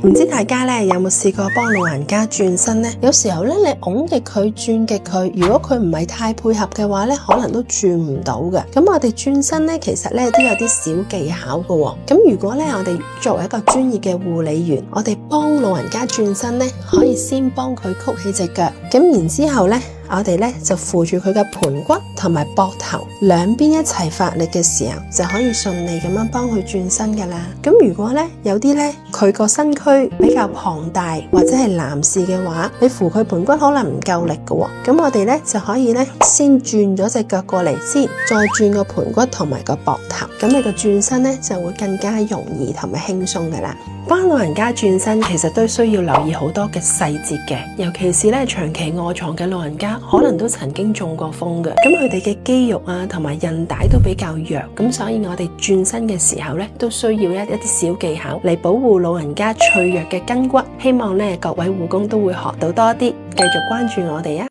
唔知大家咧有冇試過幫老人家轉身呢？有時候咧你拱極佢轉極佢，如果佢唔係太配合嘅話咧，可能都轉唔到嘅。咁我哋轉身咧，其實咧都有啲小技巧嘅喎。咁如果咧我哋作為一個專業嘅護理員，我哋幫老人家轉身咧，可以先幫佢曲起隻腳，咁然之後咧，我哋咧就扶住佢嘅盤骨同埋膊頭，兩邊一齊發力嘅時候，就可以順利咁樣幫佢轉身噶啦。咁如果咧有啲咧佢個身軀比較龐大或者係男士嘅話，你扶佢盤骨可能唔夠力嘅喎。咁我哋咧就可以咧先轉咗隻腳過嚟先，再轉個盤骨同埋個膊頭，咁你個轉身咧就會更加容易同埋輕鬆噶啦。幫老人家轉身其實都需要留意好多嘅細節嘅，尤其是咧長期臥床嘅老人家，可能都曾經中過風嘅，咁佢哋嘅肌肉啊同埋韌帶都比較弱，咁所以我哋轉身嘅時候咧，都需要一啲小技巧嚟保護老人家脆弱嘅筋骨。希望咧各位護工都會學到多啲，繼續關注我哋啊！